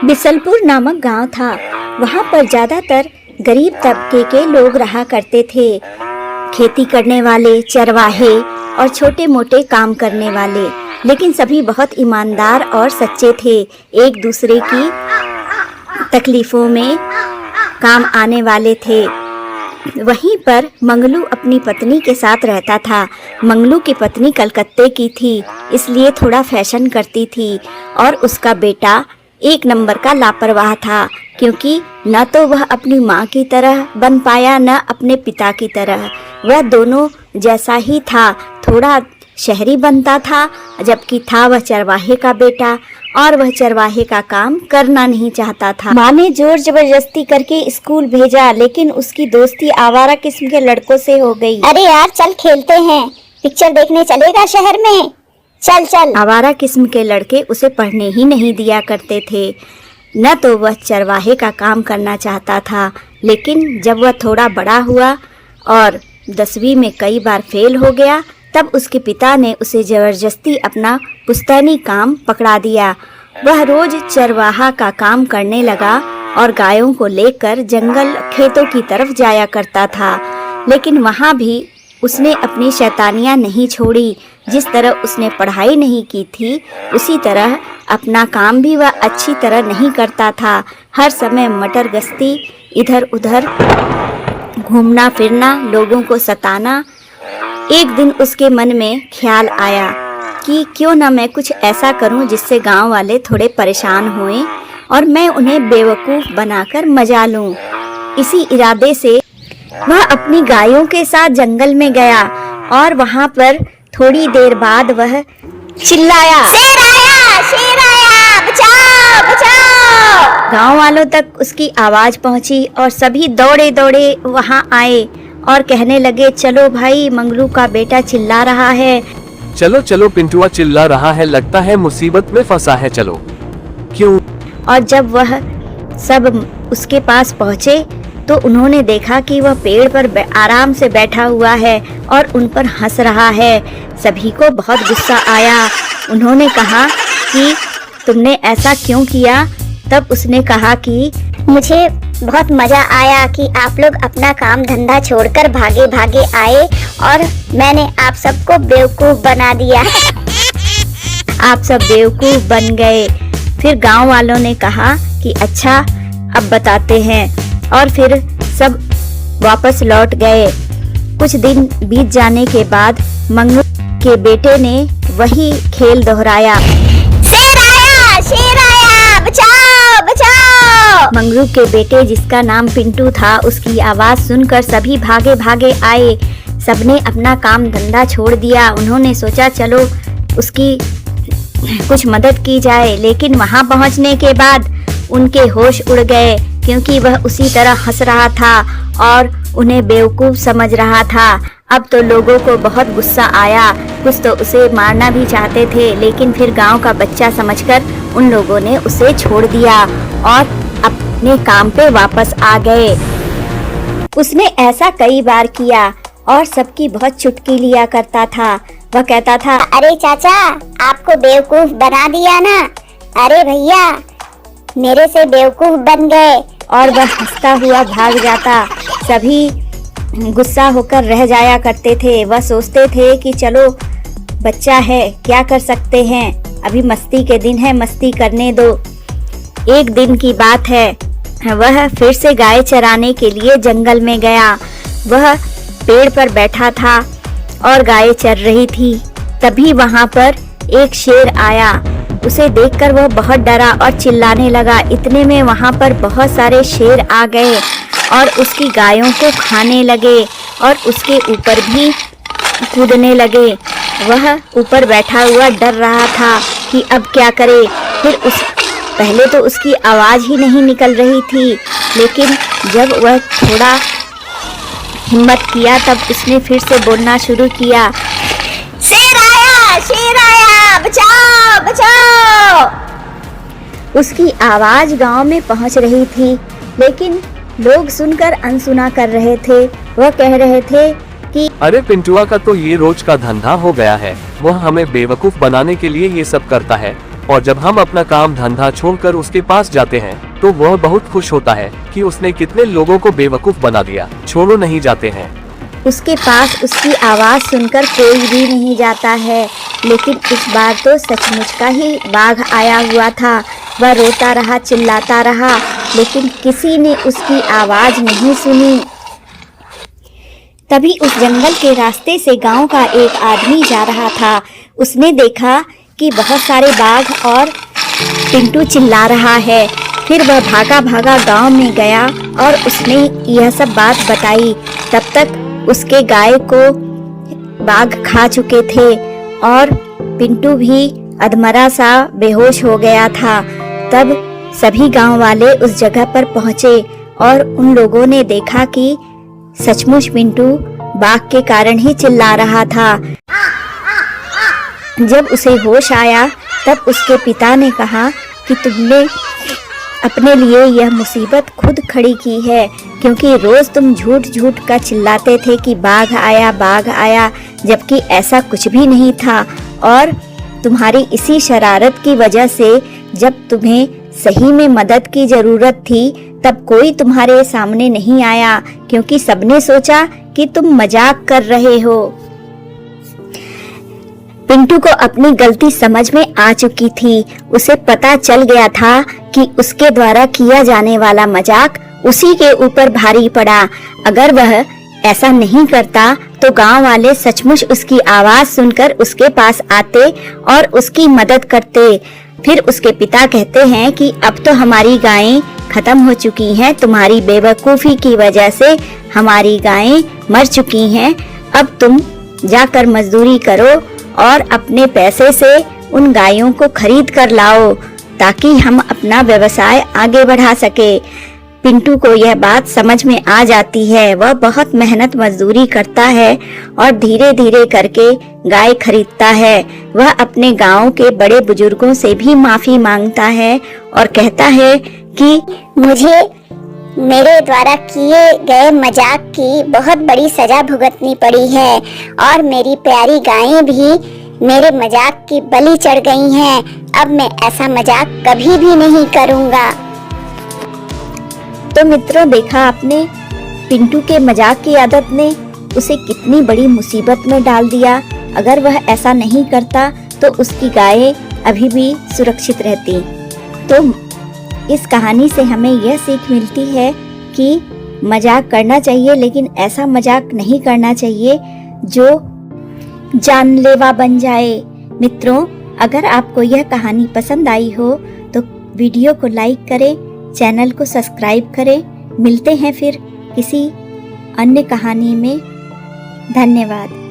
बिसलपुर नामक गांव था। वहां पर ज्यादातर गरीब तबके के लोग रहा करते थे। खेती करने वाले, चरवाहे और छोटे मोटे काम करने वाले, लेकिन सभी बहुत ईमानदार और सच्चे थे। एक दूसरे की तकलीफों में काम आने वाले थे। वहीं पर मंगलू अपनी पत्नी के साथ रहता था। मंगलू की पत्नी कलकत्ते की थी, इसलिए थोड़ा फैशन करती थी, और उसका बेटा एक नंबर का लापरवाह था, क्योंकि न तो वह अपनी माँ की तरह बन पाया, न अपने पिता की तरह। वह दोनों जैसा ही था, थोड़ा शहरी बनता था, जबकि था वह चरवाहे का बेटा, और वह चरवाहे का काम करना नहीं चाहता था। माँ ने जोर जबरदस्ती करके स्कूल भेजा, लेकिन उसकी दोस्ती आवारा किस्म के लड़कों से हो गई। अरे यार चल खेलते हैं, पिक्चर देखने चलेगा शहर में, चल चल। आवारा किस्म के लड़के उसे पढ़ने ही नहीं दिया करते थे। न तो वह चरवाहे का काम करना चाहता था, लेकिन जब वह थोड़ा बड़ा हुआ और 10वीं में कई बार फेल हो गया, तब उसके पिता ने उसे जबरदस्ती अपना पुश्तैनी काम पकड़ा दिया। वह रोज चरवाहा का काम करने लगा और गायों को लेकर जंगल खेतों की तरफ जाया करता था। लेकिन वहाँ भी उसने अपनी शैतानियाँ नहीं छोड़ी। जिस तरह उसने पढ़ाई नहीं की थी, उसी तरह अपना काम भी वह अच्छी तरह नहीं करता था। हर समय मटर गश्ती, इधर उधर घूमना फिरना, लोगों को सताना। एक दिन उसके मन में ख्याल आया कि क्यों न मैं कुछ ऐसा करूं जिससे गांव वाले थोड़े परेशान होएं और मैं उन्हें बेवकूफ़ बनाकर मजा लूं। इसी इरादे से वह अपनी गायों के साथ जंगल में गया, और वहां पर थोड़ी देर बाद वह चिल्लाया, शेर आया, शेर आया, बचाओ बचाओ। गांव वालों तक उसकी आवाज पहुंची और सभी दौड़े दौड़े वहां आए और कहने लगे, चलो भाई, मंगलू का बेटा चिल्ला रहा है। चलो चलो, पिंटुआ चिल्ला रहा है, लगता है मुसीबत में फंसा है, चलो। क्यों? और जब वह सब उसके पास पहुँचे तो उन्होंने देखा कि वह पेड़ पर आराम से बैठा हुआ है और उन पर हंस रहा है। सभी को बहुत गुस्सा आया। उन्होंने कहा कि तुमने ऐसा क्यों किया? तब उसने कहा कि मुझे बहुत मजा आया कि आप लोग अपना काम धंधा छोड़कर भागे भागे आए और मैंने आप सबको बेवकूफ बना दिया। आप सब बेवकूफ बन गए। फिर गांव वालों ने कहा कि अच्छा, अब बताते हैं, और फिर सब वापस लौट गए। कुछ दिन बीत जाने के बाद मंगलू के बेटे ने वही खेल दोहराया, शेर आया, बचाओ बचाओ। मंगलू के बेटे, जिसका नाम पिंटू था, उसकी आवाज सुनकर सभी भागे भागे आए। सबने अपना काम धंधा छोड़ दिया। उन्होंने सोचा चलो उसकी कुछ मदद की जाए, लेकिन वहां पहुंचने के बाद उनके होश उड़ गए, क्योंकि वह उसी तरह हंस रहा था और उन्हें बेवकूफ समझ रहा था। अब तो लोगों को बहुत गुस्सा आया। कुछ तो उसे मारना भी चाहते थे, लेकिन फिर गांव का बच्चा समझकर उन लोगों ने उसे छोड़ दिया और अपने काम पे वापस आ गए। उसने ऐसा कई बार किया और सबकी बहुत चुटकी लिया करता था। वह कहता था, अरे चाचा, आपको बेवकूफ बना दिया ना। अरे भैया, मेरे से बेवकूफ बन गए। और वह हंसता हुआ भाग जाता। सभी गुस्सा होकर रह जाया करते थे। वह सोचते थे कि चलो बच्चा है, क्या कर सकते हैं, अभी मस्ती के दिन है, मस्ती करने दो। एक दिन की बात है, वह फिर से गाय चराने के लिए जंगल में गया। वह पेड़ पर बैठा था और गाय चर रही थी। तभी वहां पर एक शेर आया। उसे देखकर वह बहुत डरा और चिल्लाने लगा। इतने में वहां पर बहुत सारे शेर आ गए और उसकी गायों को खाने लगे और उसके ऊपर भी कूदने लगे। वह ऊपर बैठा हुआ डर रहा था कि अब क्या करे। फिर पहले तो उसकी आवाज़ ही नहीं निकल रही थी, लेकिन जब वह थोड़ा हिम्मत किया तब उसने फिर से बोलना शुरू किया, शेर आया, बचाओ बचाओ। उसकी आवाज़ गांव में पहुंच रही थी, लेकिन लोग सुनकर अनसुना कर रहे थे। वह कह रहे थे कि अरे पिंटुआ का तो ये रोज का धंधा हो गया है, वह हमें बेवकूफ बनाने के लिए ये सब करता है। और जब हम अपना काम धंधा छोड़कर उसके पास जाते हैं तो वह बहुत खुश होता है कि उसने कितने लोगों को बेवकूफ बना दिया। छोड़ो नहीं जाते हैं। उसके पास उसकी आवाज़ सुनकर कोई भी नहीं जाता है, लेकिन इस बार तो सचमुच का ही बाघ आया हुआ था। वह रोता रहा, चिल्लाता रहा, लेकिन किसी ने उसकी आवाज़ नहीं सुनी। तभी उस जंगल के रास्ते से गांव का एक आदमी जा रहा था। उसने देखा कि बहुत सारे बाघ और पिंटू चिल्ला रहा है। फिर वह भागा भागा गांव में गया और उसने यह सब बात बताई। तब तक उसके गाय को बाघ खा चुके थे और पिंटू भी अधमरा सा बेहोश हो गया था। तब सभी गांव वाले उस जगह पर पहुंचे और उन लोगों ने देखा कि सचमुच पिंटू बाघ के कारण ही चिल्ला रहा था। जब उसे होश आया तब उसके पिता ने कहा कि तुमने अपने लिए यह मुसीबत खुद खड़ी की है, क्योंकि रोज तुम झूठ झूठ का चिल्लाते थे कि बाघ आया, जबकि ऐसा कुछ भी नहीं था। और तुम्हारी इसी शरारत की वजह से जब तुम्हें सही में मदद की जरूरत थी तब कोई तुम्हारे सामने नहीं आया, क्योंकि सबने सोचा कि तुम मजाक कर रहे हो। पिंटू को अपनी गलती समझ में आ चुकी थी। उसे पता चल गया था कि उसके द्वारा किया जाने वाला मजाक उसी के ऊपर भारी पड़ा। अगर वह ऐसा नहीं करता तो गांव वाले सचमुच उसकी आवाज सुनकर उसके पास आते और उसकी मदद करते। फिर उसके पिता कहते हैं कि अब तो हमारी गायें खत्म हो चुकी हैं, तुम्हारी बेवकूफी की वजह से हमारी गायें मर चुकी हैं। अब तुम जाकर मजदूरी करो और अपने पैसे से उन गायों को खरीद कर लाओ ताकि हम अपना व्यवसाय आगे बढ़ा सके। पिंटू को यह बात समझ में आ जाती है। वह बहुत मेहनत मजदूरी करता है और धीरे धीरे करके गाय खरीदता है। वह अपने गांव के बड़े बुजुर्गों से भी माफी मांगता है और कहता है कि मुझे मेरे द्वारा किए गए मजाक की बहुत बड़ी सजा भुगतनी पड़ी है और मेरी प्यारी गायें भी मेरे मजाक की बलि चढ़ गई हैं। अब मैं ऐसा मजाक कभी भी नहीं करूँगा। तो मित्रों, देखा आपने पिंटू के मजाक की आदत ने उसे कितनी बड़ी मुसीबत में डाल दिया। अगर वह ऐसा नहीं करता तो उसकी गायें अभी भी सुरक्षित रहती। तो इस कहानी से हमें यह सीख मिलती है कि मजाक करना चाहिए, लेकिन ऐसा मजाक नहीं करना चाहिए जो जानलेवा बन जाए। मित्रों, अगर आपको यह कहानी पसंद आई हो तो वीडियो को लाइक करें, चैनल को सब्सक्राइब करें। मिलते हैं फिर किसी अन्य कहानी में। धन्यवाद।